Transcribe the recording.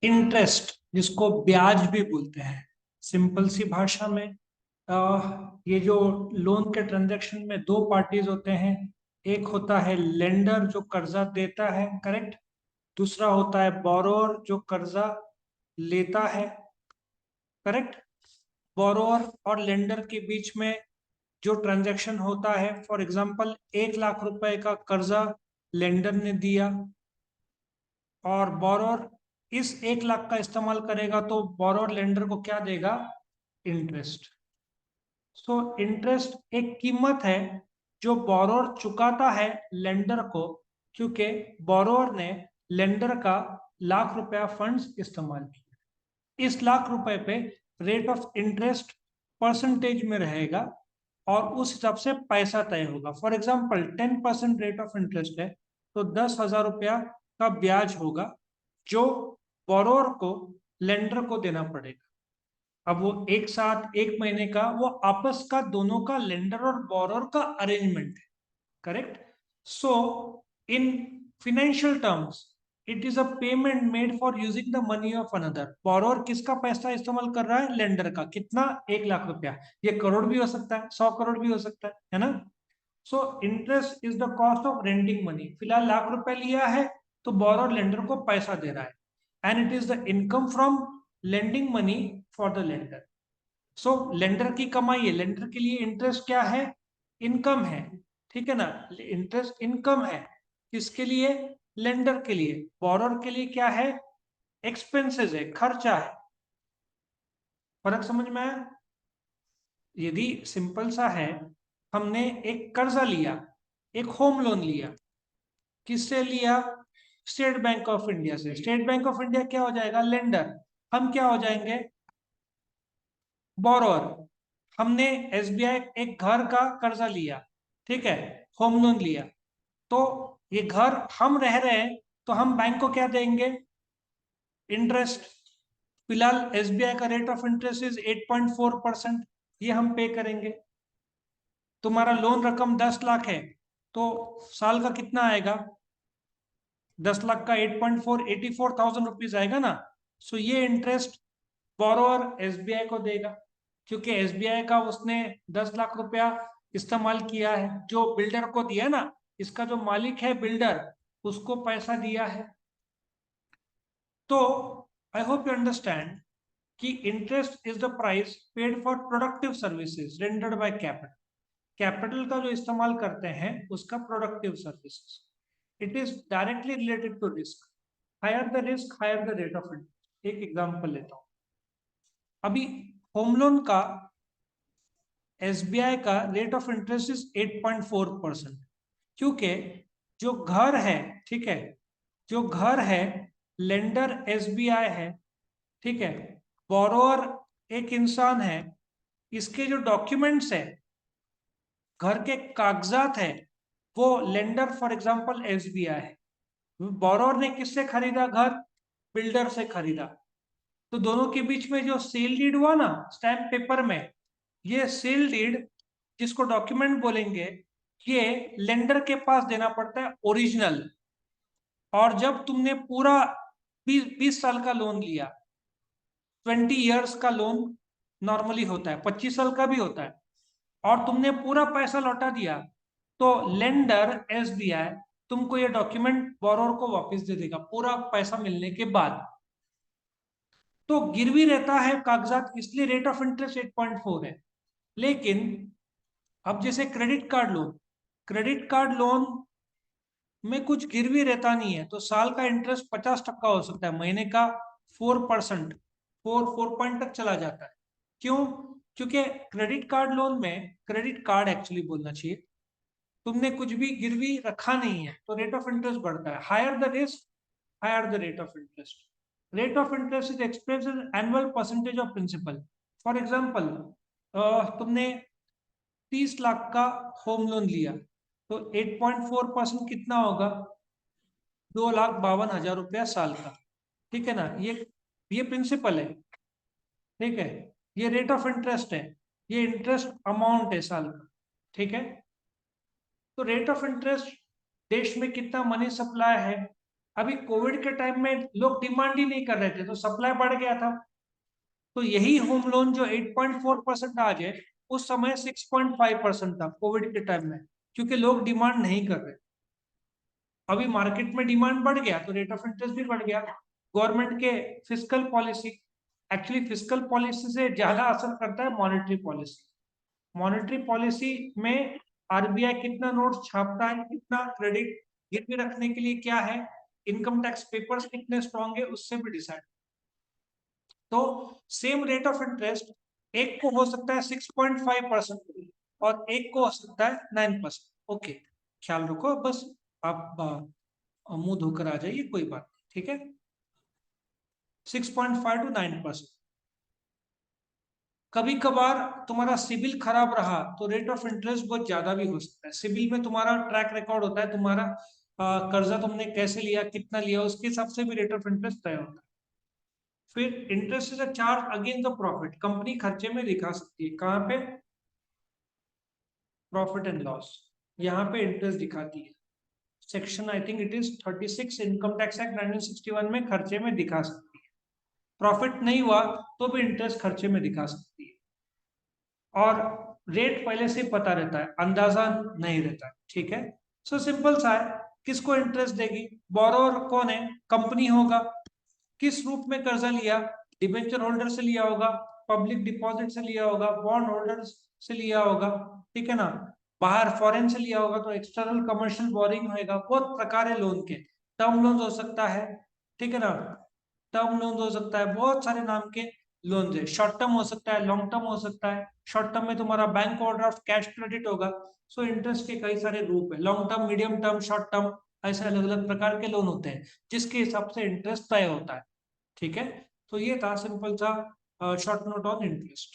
Interest जिसको ब्याज भी बोलते हैं, सिंपल सी भाषा में ये जो लोन के ट्रांजैक्शन में दो पार्टीज होते हैं। एक होता है लेंडर जो कर्जा देता है, करेक्ट। दूसरा होता है बोरोअर जो कर्जा लेता है, करेक्ट। बोरोअर और लेंडर के बीच में जो ट्रांजैक्शन होता है, फॉर एग्जांपल 1 लाख रुपए का कर्जा लेंडर ने दिया और बोरोअर इस 1 लाख का इस्तेमाल करेगा, तो बोरोअर लेंडर को क्या देगा? इंटरेस्ट। सो इंटरेस्ट एक कीमत है जो बोरोअर चुकाता है लेंडर को, क्योंकि बोरोअर ने लेंडर का 1 लाख रुपया फंड्स इस्तेमाल किया। इस 1 लाख रुपए पे रेट ऑफ इंटरेस्ट परसेंटेज में रहेगा और उस हिसाब से पैसा तय होगा। For example 10% rate of interest है, तो 10,000 रुपया का ब्याज होगा जो बोरोअर को लेंडर को देना पड़ेगा। अब वो एक साथ एक महीने का, वो आपस का दोनों का लेंडर और बोरोअर का अरेंजमेंट है, correct. So in financial terms it is a payment made for using the money of another. Borrower किसका पैसा इस्तेमाल कर रहा है? लेंडर का। कितना? 1 लाख रुपया। ये करोड़ भी हो सकता है, 100 करोड़ भी हो सकता है ना। So interest is the cost of renting money. फिलहाल 1 लाख रुपया लिया है तो बोरोअर लेंडर को पैसा दे रहा है, and it is the income from lending money for the lender. So lender की कमाई है, लेंडर के लिए इंटरेस्ट क्या है? इनकम है, ठीक है ना। इंटरेस्ट इनकम है किसके लिए? लेंडर के लिए। बोरोअर के लिए क्या है? एक्सपेंसेस है, खर्चा है। फर्क समझ में आया? यदि सिंपल सा है, हमने एक कर्जा लिया, एक होम लोन लिया। किससे लिया? स्टेट बैंक ऑफ इंडिया से। स्टेट बैंक ऑफ इंडिया क्या हो जाएगा? लेंडर। हम क्या हो जाएंगे? बोरोअर। हमने एसबीआई एक घर का कर्जा लिया, ठीक है, होम लोन लिया। तो ये घर हम रह रहे हैं, तो हम बैंक को क्या देंगे? इंटरेस्ट। फिलहाल एसबीआई का रेट ऑफ इंटरेस्ट इज 8.4%, ये हम पे करेंगे। तुम्हारा लोन रकम 10 लाख है, तो साल का कितना आएगा? 10 लाख का 8.4, 84,000 रुपीज आएगा ना। सो ये इंटरेस्ट बोरोअर एसबीआई को देगा, क्योंकि एसबीआई का उसने 10 लाख रुपया इस्तेमाल किया है, जो बिल्डर को दिया ना। इसका जो मालिक है बिल्डर, उसको पैसा दिया है। तो आई होप यू अंडरस्टैंड कि interest is the price paid for productive services rendered by capital. Capital का जो इस्तेमाल करते हैं उसका productive services. It is directly related to risk. Higher the risk, higher the rate of interest. एक example लेता हूं। अभी होम लोन का एसबीआई का रेट ऑफ इंटरेस्ट इज 8.4%, क्योंकि जो घर है, ठीक है, जो घर है, लेंडर एसबीआई है, ठीक है, बोरोअर एक इंसान है। इसके जो डॉक्यूमेंट्स है, घर के कागजात है, वो लेंडर फॉर एग्जांपल एसबीआई है। बोरोअर ने किससे खरीदा घर? बिल्डर से खरीदा। तो दोनों के बीच में जो सेल डीड हुआ ना, स्टैम्प पेपर में, ये सेल डीड जिसको डॉक्यूमेंट बोलेंगे, ये लेंडर के पास देना पड़ता है ओरिजिनल। और जब तुमने पूरा 20 साल का लोन लिया, 20 ईयर्स का लोन नॉर्मली होता है, 25 साल का भी होता है, और तुमने पूरा पैसा लौटा दिया, तो लेंडर एसबीआई तुमको ये डॉक्यूमेंट बोरोअर को वापस दे देगा पूरा पैसा मिलने के बाद। तो गिरवी रहता है कागजात, इसलिए रेट ऑफ इंटरेस्ट 8.4 है। लेकिन अब जैसे क्रेडिट कार्ड लोन में कुछ गिरवी रहता नहीं है, तो साल का इंटरेस्ट 50% हो सकता है, महीने का 4%, 4 पॉइंट तक चला जाता है। क्यों? क्योंकि क्रेडिट कार्ड लोन में, क्रेडिट कार्ड एक्चुअली बोलना चाहिए, तुमने कुछ भी गिरवी रखा नहीं है, तो रेट ऑफ इंटरेस्ट बढ़ता है। Higher the risk, higher the rate of interest. Rate of interest is expressed in annual percentage of principal. For example, तुमने 30 लाख का होम लोन लिया, तो 8.4% कितना होगा? 2,52,000 रुपया साल का, ठीक है ना। ये प्रिंसिपल है, ठीक है। ये रेट ऑफ इंटरेस्ट है, ये इंटरेस्ट अमाउंट है साल का, ठीक है। तो रेट ऑफ इंटरेस्ट, देश में कितना मनी सप्लाई है, अभी कोविड के टाइम में लोग डिमांड ही नहीं कर रहे थे, तो सप्लाई बढ़ गया था। तो यही होम लोन जो 8.4% आज है, उस समय 6.5% था कोविड के टाइम में, क्योंकि लोग डिमांड नहीं कर रहे। अभी मार्केट में डिमांड बढ़ गया तो रेट ऑफ इंटरेस्ट भी बढ़ गया। गवर्नमेंट के fiscal policy, actually fiscal policy से ज्यादा असर करता है मॉनेटरी पॉलिसी। मॉनेटरी पॉलिसी में आरबीआई कितना नोट छापता है, कितना क्रेडिट गिरवी रखने के लिए क्या है, इनकम टैक्स पेपर्स कितने स्ट्रॉन्ग है, उससे भी डिसाइड। तो सेम रेट ऑफ इंटरेस्ट एक को हो सकता है 6.5% और एक को हो सकता है 9%। ओके, ख्याल रखो बस। आप मुंह धोकर आ जाइए, कोई बात नहीं, ठीक है। 6.5 to 9%। कभी कभार तुम्हारा सिबिल खराब रहा तो रेट ऑफ इंटरेस्ट बहुत ज्यादा भी हो सकता है। सिबिल में तुम्हारा ट्रैक रिकॉर्ड होता है, तुम्हारा कर्जा तुमने कैसे लिया, कितना लिया, उसके हिसाब से भी रेट ऑफ इंटरेस्ट तय होता है। फिर interest is a charge against the profit, company खर्चे में दिखा सकती है। कहाँ पे? प्रॉफिट एंड लॉस, यहाँ पे इंटरेस्ट दिखाती है। Section I think it is 36 income tax act 1961 में खर्चे में दिखा सकती है। प्रॉफिट नहीं हुआ तो भी इंटरेस्ट खर्चे में दिखा सकती है। और रेट पहले से पता रहता है, अंदाजा नहीं रहता है, ठीक है। सो सिंपल सा है, किसको इंटरेस्ट देगी? बोरोवर कौन है? कंपनी होगा। किस रूप में कर्जा लिया? डिबेंचर होल्डर से लिया होगा, पब्लिक डिपॉजिट से लिया होगा, बॉन्ड होल्डर से लिया होगा, ठीक है ना। बाहर फॉरेन से लिया होगा तो एक्सटर्नल कमर्शियल बोरिंग होगा। बहुत प्रकार है लोन के। टर्म लोन हो सकता है, ठीक है ना, टर्म लोन हो सकता है, बहुत सारे नाम के लोन है। शॉर्ट टर्म हो सकता है, लॉन्ग टर्म हो सकता है। शॉर्ट टर्म में तुम्हारा बैंक ओवरड्राफ्ट कैश क्रेडिट होगा। सो इंटरेस्ट के कई सारे रूप है, long term, medium term, short term, ऐसे अलग अलग प्रकार के लोन होते हैं जिसके हिसाब से इंटरेस्ट तय होता है, ठीक है। तो ये था सिंपल सा शॉर्ट नोट ऑन इंटरेस्ट।